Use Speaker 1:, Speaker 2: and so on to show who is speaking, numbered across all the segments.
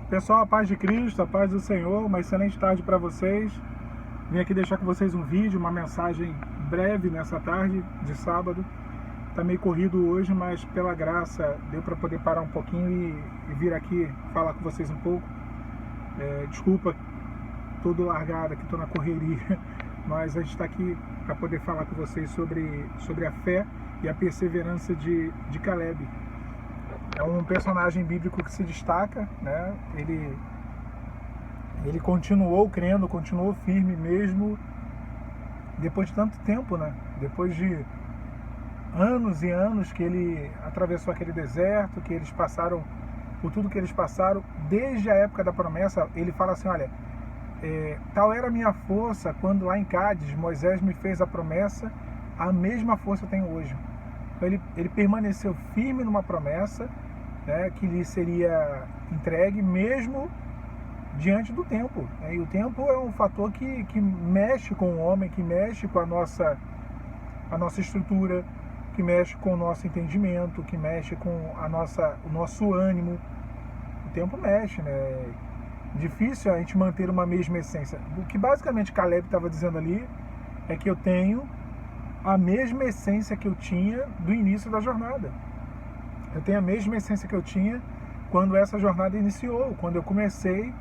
Speaker 1: Pessoal, a paz de Cristo, a paz do Senhor, uma excelente tarde para vocês. Vim aqui deixar com vocês um vídeo, uma mensagem breve nessa tarde de sábado. Tá meio corrido hoje, mas pela graça deu para poder parar um pouquinho e vir aqui falar com vocês um pouco. Desculpa, todo largado aqui, estou na correria, mas a gente está aqui para poder falar com vocês sobre a fé e a perseverança de Caleb. É um personagem bíblico que se destaca, né? Ele continuou crendo, continuou firme mesmo depois de tanto tempo, né? Depois de anos e anos que ele atravessou aquele deserto, que eles passaram por tudo que eles passaram, desde a época da promessa. Ele fala assim, olha, tal era a minha força quando lá em Cádiz Moisés me fez a promessa, a mesma força eu tenho hoje. Então ele permaneceu firme numa promessa, né, que lhe seria entregue mesmo diante do tempo, né? E o tempo é um fator que mexe com o homem, que mexe com a nossa estrutura, que mexe com o nosso entendimento, que mexe com o nosso ânimo. O tempo mexe, né? Difícil a gente manter uma mesma essência. O que basicamente Caleb estava dizendo ali é que eu tenho a mesma essência que eu tinha do início da jornada. Eu tenho a mesma essência que eu tinha quando essa jornada iniciou, quando eu comecei,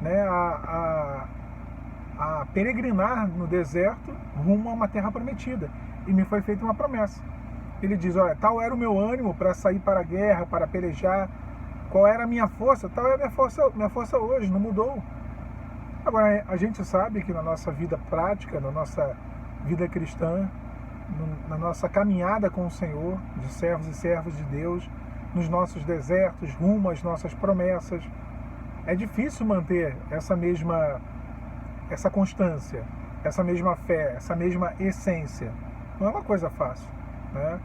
Speaker 1: né, a peregrinar no deserto rumo a uma terra prometida. E me foi feita uma promessa. Ele diz, olha, tal era o meu ânimo para sair para a guerra, para pelejar. Qual era a minha força? Tal é a minha força hoje, não mudou. Agora, a gente sabe que na nossa vida prática, na nossa vida cristã, na nossa caminhada com o Senhor, de servos e servas de Deus, nos nossos desertos, rumo às nossas promessas, é difícil manter essa constância, essa mesma fé, essa mesma essência. Não é uma coisa fácil, né?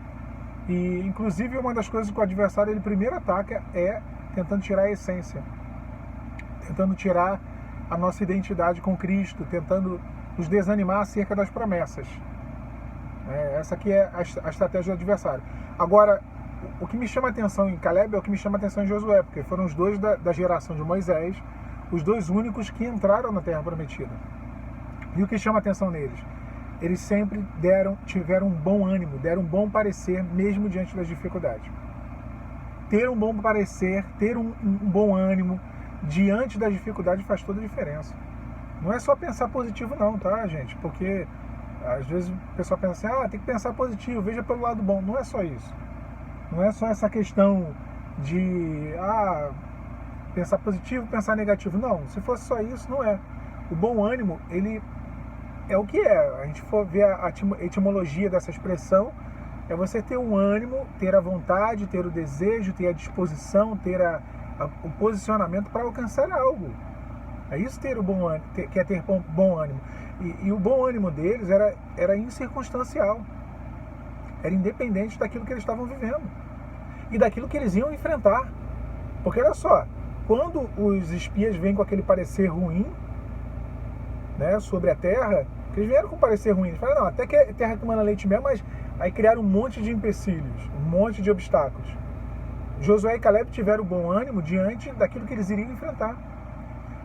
Speaker 1: E, inclusive, uma das coisas que o adversário ele primeiro ataca é tentando tirar a essência, tentando tirar a nossa identidade com Cristo, tentando nos desanimar acerca das promessas. Essa aqui é a estratégia do adversário. Agora, o que me chama a atenção em Caleb é o que me chama a atenção em Josué, porque foram os dois da geração de Moisés, os dois únicos que entraram na Terra Prometida. E o que chama a atenção neles? Eles sempre tiveram um bom ânimo, deram um bom parecer, mesmo diante das dificuldades. Ter um bom parecer, ter um bom ânimo diante das dificuldades faz toda a diferença. Não é só pensar positivo não, tá, gente? Porque às vezes o pessoal pensa assim, tem que pensar positivo, veja pelo lado bom. Não é só isso. Não é só essa questão de pensar positivo, pensar negativo. Não, se fosse só isso, não é. O bom ânimo, ele é o que é. A gente for ver a etimologia dessa expressão, é você ter um ânimo, ter a vontade, ter o desejo, ter a disposição, ter o posicionamento para alcançar algo. É isso ter o bom ânimo, que é ter bom ânimo. E o bom ânimo deles era incircunstancial. Era independente daquilo que eles estavam vivendo e daquilo que eles iam enfrentar. Porque olha só, quando os espias vêm com aquele parecer ruim, né, sobre a terra, eles vieram com parecer ruim. Eles falaram, não, até que é terra que manda leite e mel, mas aí criaram um monte de empecilhos, um monte de obstáculos. Josué e Caleb tiveram bom ânimo diante daquilo que eles iriam enfrentar.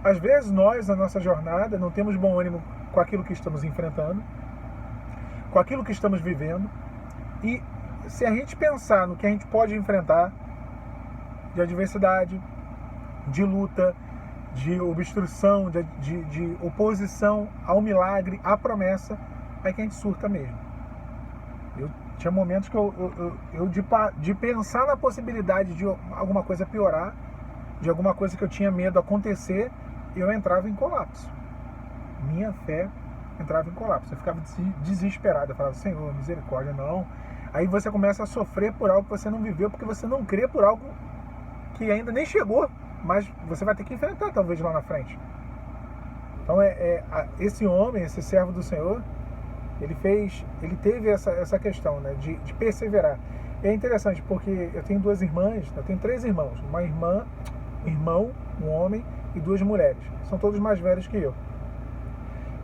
Speaker 1: Às vezes nós, na nossa jornada, não temos bom ânimo com aquilo que estamos enfrentando, com aquilo que estamos vivendo. E se a gente pensar no que a gente pode enfrentar de adversidade, de luta, de obstrução, de oposição ao milagre, à promessa, é que a gente surta mesmo. Eu tinha momentos que de pensar na possibilidade de alguma coisa piorar, de alguma coisa que eu tinha medo acontecer, eu entrava em colapso. Minha fé entrava em colapso. Eu ficava desesperado. Eu falava, Senhor, misericórdia, não. Aí você começa a sofrer por algo que você não viveu, porque você não crê por algo que ainda nem chegou, mas você vai ter que enfrentar talvez lá na frente. Então esse homem, esse servo do Senhor, ele teve essa questão, né, de perseverar. E é interessante porque eu tenho duas irmãs, eu tenho três irmãos, uma irmã, irmão, um homem e duas mulheres. São todos mais velhos que eu.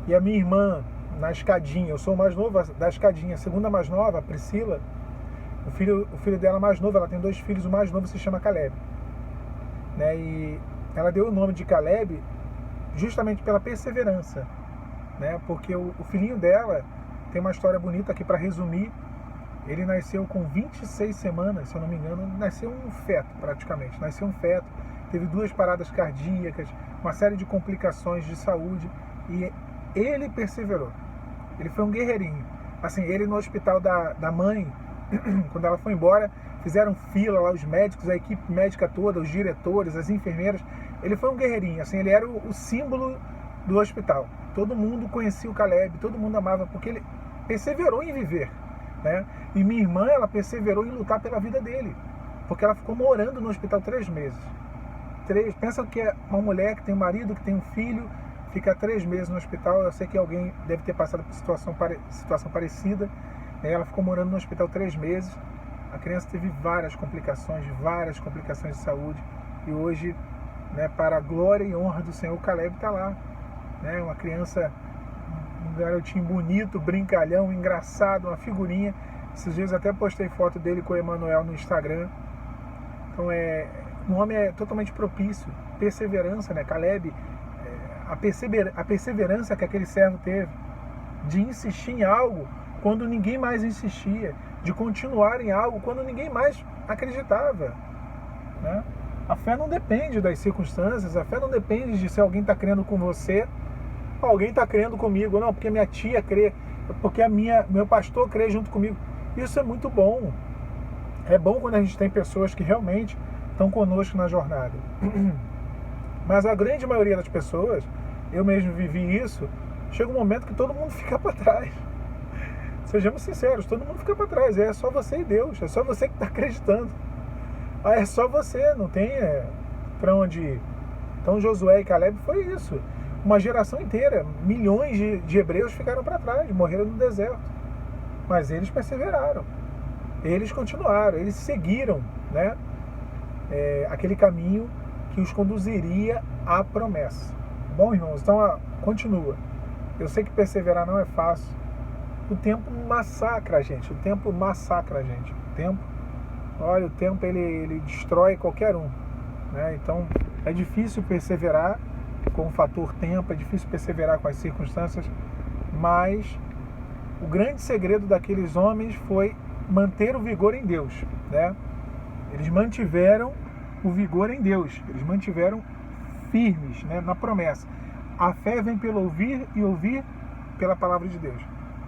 Speaker 1: E a minha irmã, na escadinha, eu sou o mais novo da escadinha, a segunda mais nova, a Priscila, o filho dela mais novo, ela tem dois filhos, o mais novo se chama Caleb. né? E ela deu o nome de Caleb justamente pela perseverança, né? Porque o filhinho dela tem uma história bonita aqui para resumir. Ele nasceu com 26 semanas, se eu não me engano, nasceu um feto praticamente, nasceu um feto, teve 2 paradas cardíacas, uma série de complicações de saúde, e ele perseverou. Ele foi um guerreirinho. Assim, ele no hospital da mãe, quando ela foi embora, fizeram fila lá, os médicos, a equipe médica toda, os diretores, as enfermeiras. Ele foi um guerreirinho, assim, ele era o símbolo do hospital. Todo mundo conhecia o Caleb, todo mundo amava, porque ele perseverou em viver, né? E minha irmã, ela perseverou em lutar pela vida dele, porque ela ficou morando no hospital 3 meses. Pensa que é uma mulher que tem um marido, que tem um filho, fica 3 meses no hospital. Eu sei que alguém deve ter passado por situação parecida. Ela ficou morando no hospital 3 meses. A criança teve várias complicações de saúde. E hoje, né, para a glória e honra do Senhor, o Caleb está lá, né? Uma criança, um garotinho bonito, brincalhão, engraçado, uma figurinha. Esses dias até postei foto dele com o Emanuel no Instagram. Então um homem é totalmente propício. Perseverança, né? Caleb, a perseverança que aquele servo teve de insistir em algo quando ninguém mais insistia, de continuar em algo quando ninguém mais acreditava, né? A fé não depende das circunstâncias, a fé não depende de se alguém está crendo com você, alguém está crendo comigo, não, porque minha tia crê, porque meu pastor crê junto comigo. Isso é muito bom. É bom quando a gente tem pessoas que realmente estão conosco na jornada. Mas a grande maioria das pessoas, eu mesmo vivi isso, chega um momento que todo mundo fica para trás. Sejamos sinceros, todo mundo fica para trás. É só você e Deus, é só você que está acreditando. É só você, não tem para onde ir. Então Josué e Caleb foi isso. Uma geração inteira, milhões de hebreus ficaram para trás, morreram no deserto. Mas eles perseveraram, eles continuaram, eles seguiram, né, aquele caminho que os conduziria à promessa. Bom, irmãos, então continua. Eu sei que perseverar não é fácil. O tempo massacra a gente, o tempo ele destrói qualquer um, né? Então é difícil perseverar com o fator tempo, é difícil perseverar com as circunstâncias, mas o grande segredo daqueles homens foi manter o vigor em Deus, né? Eles mantiveram o vigor em Deus, eles mantiveram firmes, né, na promessa. A fé vem pelo ouvir e ouvir pela palavra de Deus.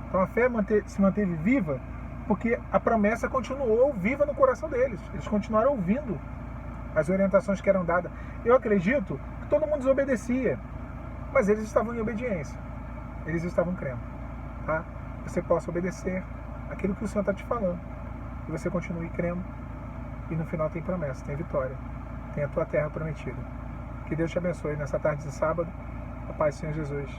Speaker 1: Então a fé se manteve viva porque a promessa continuou viva no coração deles. Eles continuaram ouvindo as orientações que eram dadas. Eu acredito que todo mundo desobedecia, mas eles estavam em obediência. Eles estavam crendo, tá? Você possa obedecer aquilo que o Senhor está te falando. E você continue crendo. E no final tem promessa, tem vitória. Tem a tua terra prometida. Que Deus te abençoe nessa tarde de sábado. A paz do Senhor Jesus.